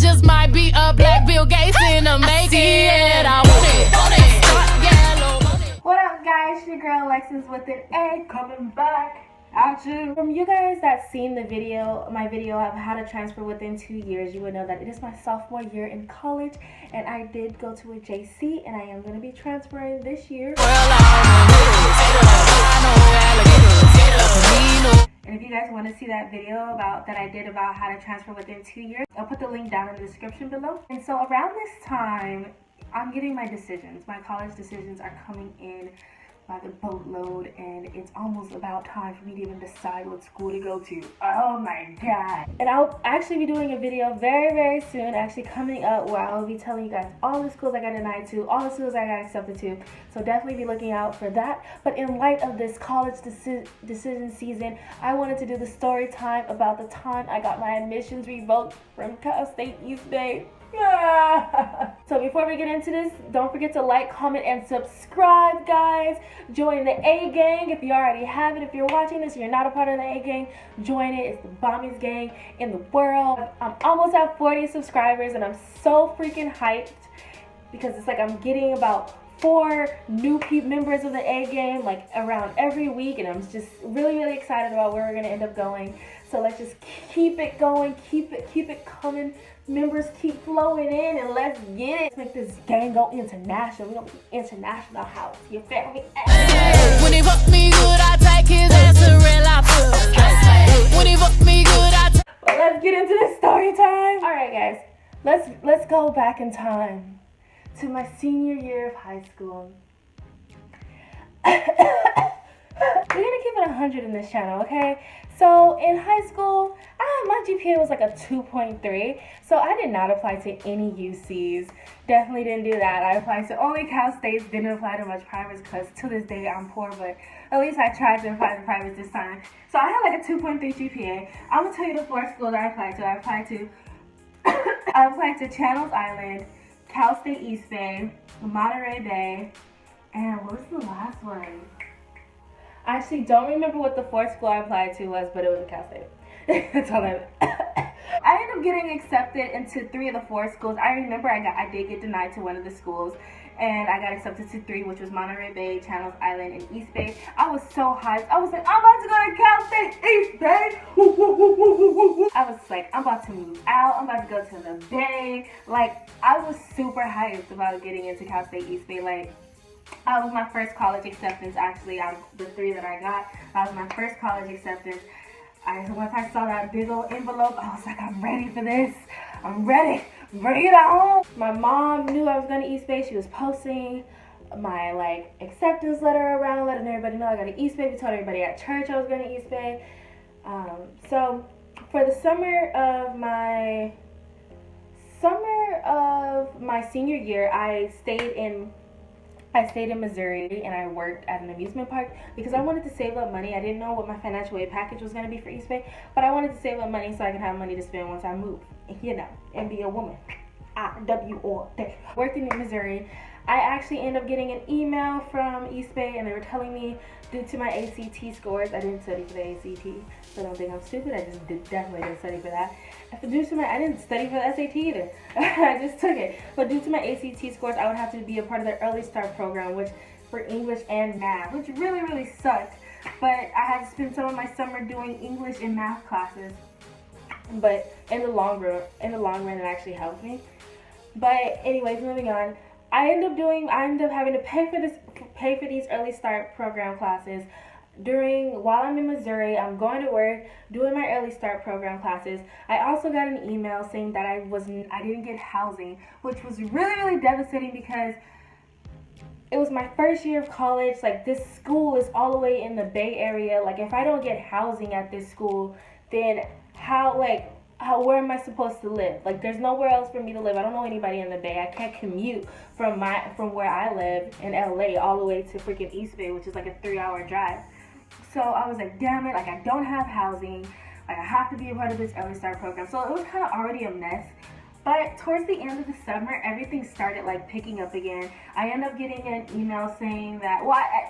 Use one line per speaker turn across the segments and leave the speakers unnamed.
just might be a black Bill Gates in the making. I want it.
What up, guys? Your girl Alexis with an A coming back at you. From you guys that seen the video, my video of how to transfer within 2 years, you would know that it is my sophomore year in college, and I did go to a JC, and I am going to be transferring this year. And if you guys want to see that video that I did about how to transfer within 2 years, I'll put the link down in the description below. And so around this time, I'm getting my decisions. My college decisions are coming in by the boatload, and it's almost about time for me to even decide what school to go to. Oh my god. And I'll actually be doing a video very soon, actually coming up, where I'll be telling you guys all the schools I got denied to, all the schools I got accepted to. So definitely be looking out for that. But in light of this college decision season, I wanted to do the story time about the time I got my admissions revoked from Cal State East Bay. So before we get into this, don't forget to like, comment, and subscribe, guys. Join the A gang if you already have it. If you're watching this and you're not a part of the A gang, join it. It's the bombest gang in the world. I'm almost at 40 subscribers, and I'm so freaking hyped because it's like I'm getting about 4 new members of the A gang like around every week, and I'm just really excited about where we're gonna end up going. So let's just keep it going, keep it coming. Members keep flowing in, and let's get it. Let's make this gang go international. We're gonna be international house. You feel me?
When he fuck me good, I take his ass to real life. When he fuck me good, I take.
Well, let's get into the story time. All right, guys. Let's go back in time to my senior year of high school. We're gonna keep it 100 in this channel, okay? So in high school, my GPA was like a 2.3, so I did not apply to any UCs. Definitely didn't do that. I applied to only Cal States, didn't apply to much privates because to this day I'm poor, but at least I tried to apply to privates this time. So I had like a 2.3 GPA. I'm gonna tell you the 4 schools I applied to. I applied to Channels Island, Cal State East Bay, Monterey Bay, and what was the last one? I actually don't remember what the 4th school I applied to was, but it was a Cal State. That's all I ended up getting accepted into 3 of the 4 schools. I remember I did get denied to one of the schools, and I got accepted to 3, which was Monterey Bay, Channels Island, and East Bay. I was so hyped. I was like, I'm about to go to Cal State East Bay. I was like, I'm about to move out. I'm about to go to the Bay. Like, I was super hyped about getting into Cal State East Bay. Like, that was my first college acceptance, actually, out of the 3 that I got. That was my first college acceptance. Once I saw that big old envelope, I was like, I'm ready for this. I'm ready. Bring it on. My mom knew I was going to East Bay. She was posting my acceptance letter around, letting everybody know I got to East Bay. We told everybody at church I was going to East Bay. So for the summer of my senior year, I stayed in Missouri, and I worked at an amusement park because I wanted to save up money. I didn't know what my financial aid package was going to be for East Bay, but I wanted to save up money so I could have money to spend once I moved, and be a woman. I-W-O-D. Worked in Missouri. I actually ended up getting an email from East Bay, and they were telling me due to my ACT scores, I didn't study for the ACT, so don't think I'm stupid. I just definitely didn't study for that. I didn't study for the SAT either. I just took it. But due to my ACT scores, I would have to be a part of the Early Start program, which for English and math, which really sucked. But I had to spend some of my summer doing English and math classes. But in the long run, it actually helped me. But anyways, moving on. I ended up having to pay for these Early Start program classes. While I'm in Missouri, I'm going to work, doing my Early Start program classes. I also got an email saying that I didn't get housing, which was really devastating because it was my first year of college. Like, this school is all the way in the Bay Area. Like, if I don't get housing at this school, then where am I supposed to live? Like, there's nowhere else for me to live. I don't know anybody in the Bay. I can't commute from where I live in LA all the way to freaking East Bay, which is like a 3-hour drive. So I was like, damn it, like, I don't have housing. Like, I have to be a part of this Early Start program. So it was kind of already a mess. But towards the end of the summer, everything started picking up again. I ended up getting an email saying that,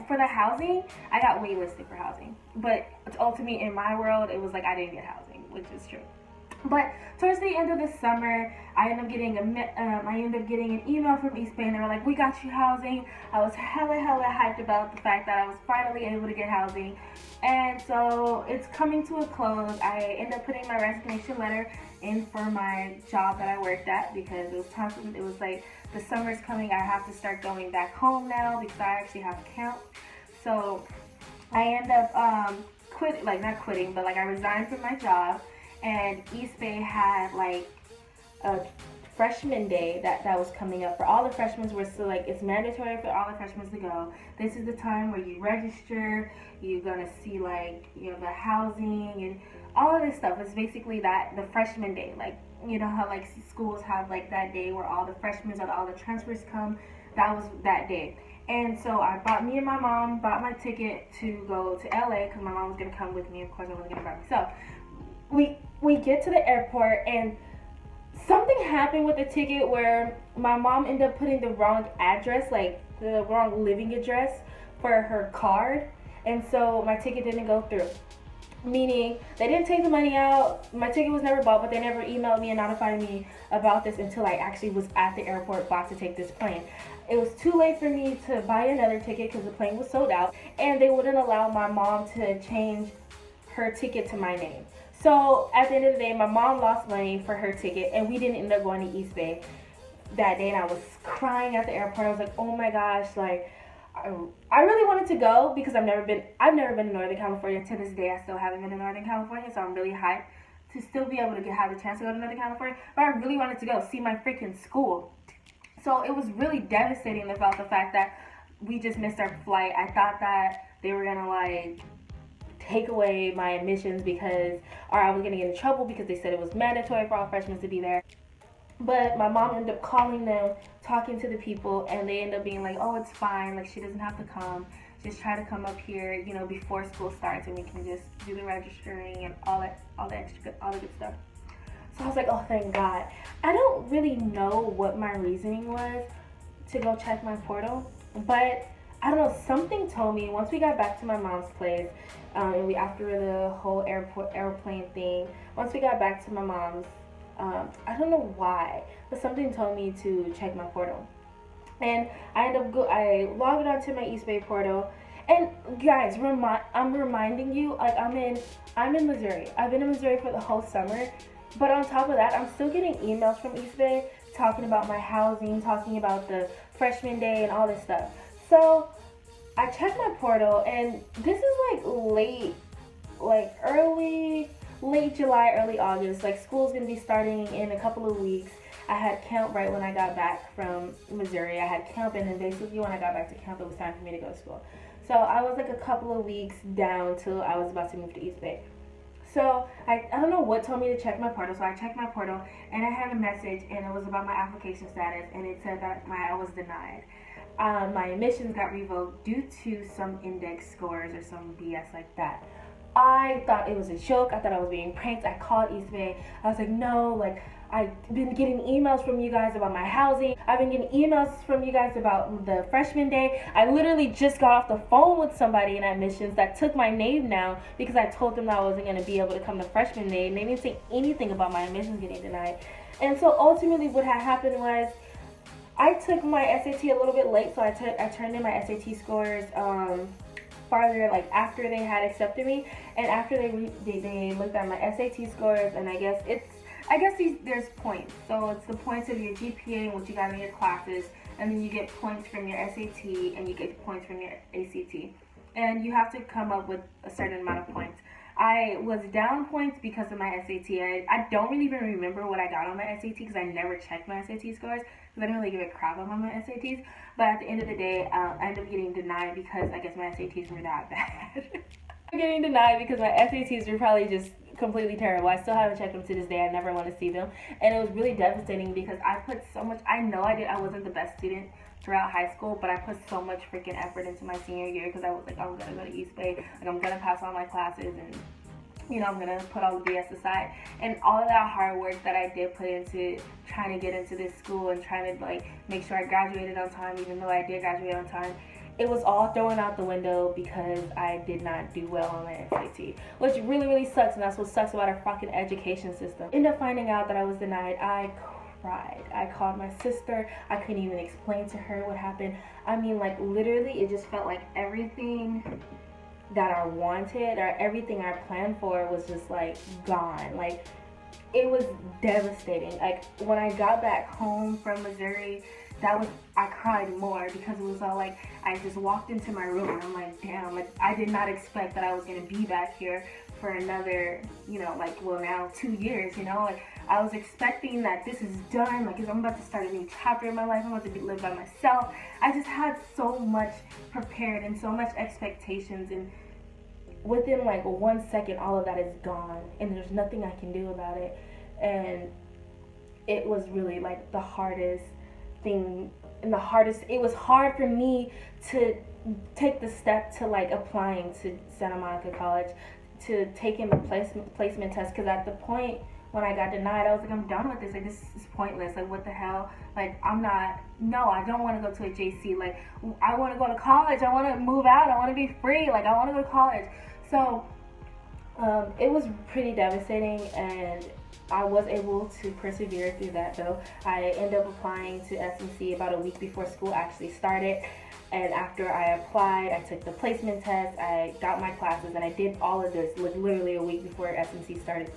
for the housing, I got waitlisted for housing. But ultimately, in my world, it was like I didn't get housing, which is true. But towards the end of the summer, I ended up getting an email from East Bay, and they were like, "We got you housing." I was hella hyped about the fact that I was finally able to get housing, and so it's coming to a close. I ended up putting my resignation letter in for my job that I worked at because it was time for me. It was like the summer's coming. I have to start going back home now because I actually have camp. So I end up not quitting, but like I resigned from my job. And East Bay had like a freshman day that was coming up for all the freshmen. Were still like, it's mandatory for all the freshmen to go. This is the time where you register. You're gonna see like, you know, the housing and all of this stuff. It's basically that the freshman day, like, you know how like schools have like that day where all the freshmen and all the transfers come. That was that day. And so me and my mom bought my ticket to go to LA because my mom was gonna come with me. Of course, I wasn't gonna by myself. We get to the airport, and something happened with the ticket where my mom ended up putting the wrong address, like the wrong living address for her card, and so my ticket didn't go through. Meaning they didn't take the money out. My ticket was never bought, but they never emailed me and notified me about this until I actually was at the airport about to take this plane. It was too late for me to buy another ticket because the plane was sold out, and they wouldn't allow my mom to change her ticket to my name. So at the end of the day, my mom lost money for her ticket, and we didn't end up going to East Bay that day. And I was crying at the airport. I was like, oh my gosh, like I really wanted to go because I've never been to Northern California. To this day, I still haven't been to Northern California, so I'm really hyped to still be able to have the chance to go to Northern California. But I really wanted to go see my freaking school. So it was really devastating about the fact that we just missed our flight. I thought that they were gonna like take away my admissions or I was gonna get in trouble because they said it was mandatory for all freshmen to be there. But my mom ended up calling them, talking to the people, and they ended up being like, "Oh, it's fine. Like, she doesn't have to come. Just try to come up here, you know, before school starts, and we can just do the registering and all the good stuff." So I was like, "Oh, thank God." I don't really know what my reasoning was to go check my portal, but I don't know. Something told me once we got back to my mom's place, and after the whole airplane thing, once we got back to my mom's. I don't know why, but something told me to check my portal, and I logged on to my East Bay portal, and guys, I'm reminding you, like I'm in Missouri. I've been in Missouri for the whole summer, but on top of that, I'm still getting emails from East Bay talking about my housing, talking about the freshman day and all this stuff. So I checked my portal, and this is late July, early August. Like, school's gonna be starting in a couple of weeks. I had camp right when I got back from Missouri. I had camp, and then basically when I got back to camp, it was time for me to go to school. So I was like a couple of weeks down till I was about to move to East Bay. So I don't know what told me to check my portal. So I checked my portal, and I had a message, and it was about my application status, and it said that I was denied. My admissions got revoked due to some index scores or some BS like that. I thought it was a joke. I thought I was being pranked. I called East Bay. I was like, no, like, I've been getting emails from you guys about my housing. I've been getting emails from you guys about the freshman day. I literally just got off the phone with somebody in admissions that took my name now because I told them that I wasn't going to be able to come to freshman day, and they didn't say anything about my admissions getting denied. And so ultimately what had happened was I took my SAT a little bit late, so I turned in my SAT scores farther, like after they had accepted me, and after they looked at my SAT scores, and I guess there's points. So it's the points of your GPA and what you got in your classes, and then you get points from your SAT and you get points from your ACT, and you have to come up with a certain amount of points. I was down points because of my SAT. I don't really even remember what I got on my SAT because I never checked my SAT scores because I didn't really give a crap about my SATs. But at the end of the day, I ended up getting denied because I guess my SATs were that bad. I'm getting denied because my SATs were probably just completely terrible. I still haven't checked them to this day. I never want to see them. And it was really devastating because I put so much, I wasn't the best student throughout high school, but I put so much freaking effort into my senior year because I was like, I'm gonna go to East Bay, like I'm gonna pass all my classes, and you know, I'm gonna put all the BS aside. And all of that hard work that I did put into trying to get into this school and trying to like make sure I graduated on time, even though I did graduate on time, it was all thrown out the window because I did not do well on my SAT, which really, really sucks, and that's what sucks about our fucking education system. Ended up finding out that I was denied. I cried. I called my sister. I couldn't even explain to her what happened. I mean, like, literally, it just felt like everything that I wanted or everything I planned for was just, like, gone. Like, it was devastating. Like, when I got back home from Missouri, I cried more because it was all like, I just walked into my room and I'm like, damn, like, I did not expect that I was gonna be back here for another, like, well, now 2 years, like, I was expecting that this is done, like, I'm about to start a new chapter in my life, I'm about to live by myself. I just had so much prepared and so much expectations, and within like 1 second, all of that is gone, and there's nothing I can do about it. And it was really like the hardest thing, and it was hard for me to take the step to like applying to Santa Monica College, to taking the placement test, because at the point when I got denied, I was like, I'm done with this. Like, this is pointless. Like, what the hell? Like, I don't want to go to a JC. Like, I want to go to college. I want to move out. I want to be free. Like, I want to go to college. So, it was pretty devastating, and I was able to persevere through that, though. I ended up applying to SMC about a week before school actually started. And after I applied, I took the placement test, I got my classes, and I did all of this literally a week before SMC started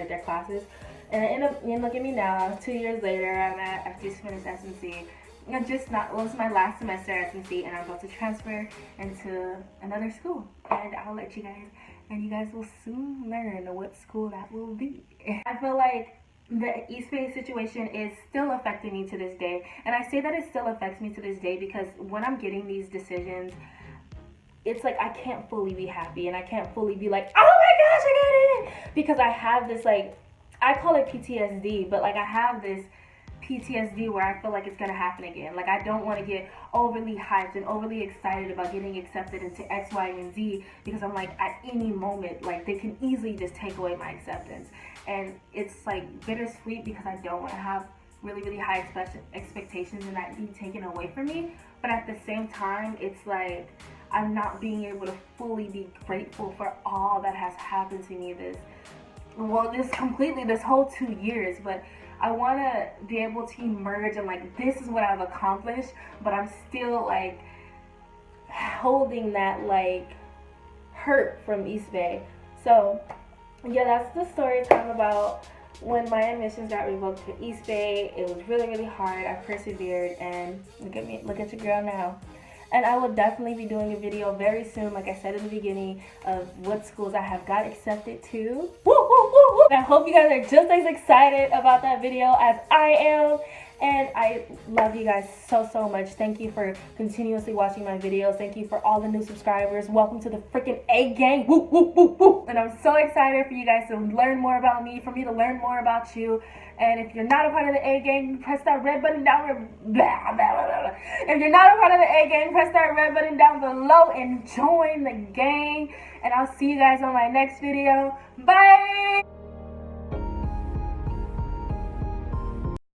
their classes. And I ended up, look at me now, 2 years later, I've just finished SMC. It was my last semester at SMC, and I'm about to transfer into another school. And I'll let you guys, and you guys will soon learn what school that will be. I feel like the East Bay situation is still affecting me to this day. And I say that it still affects me to this day because when I'm getting these decisions, it's like I can't fully be happy, and I can't fully be like, oh my gosh, I got it! Because I have this, like, I call it PTSD, but like I have this PTSD where I feel like it's gonna happen again. Like, I don't want to get overly hyped and overly excited about getting accepted into X, Y, and Z, because I'm like, at any moment, like, they can easily just take away my acceptance. And it's like bittersweet because I don't want to have really, really high expectations and that be taken away from me. But at the same time, it's like I'm not being able to fully be grateful for all that has happened to me this whole 2 years. But I want to be able to emerge and like, this is what I've accomplished, but I'm still like holding that like hurt from East Bay. So yeah, that's the story time about when my admissions got revoked for East Bay. It was really, really hard. I persevered, and look at me, look at your girl now. And I will definitely be doing a video very soon, like I said in the beginning, of what schools I have got accepted to. Woo, woo, woo, woo. And I hope you guys are just as excited about that video as I am. And I love you guys so, so much. Thank you for continuously watching my videos. Thank you for all the new subscribers. Welcome to the freaking A gang. Woo, woo, woo, woo. And I'm so excited for you guys to learn more about me, for me to learn more about you. And if you're not a part of the A gang, press that red button down. Blah, blah, blah, blah. If you're not a part of the A gang, press that red button down below and join the gang. And I'll see you guys on my next video. Bye.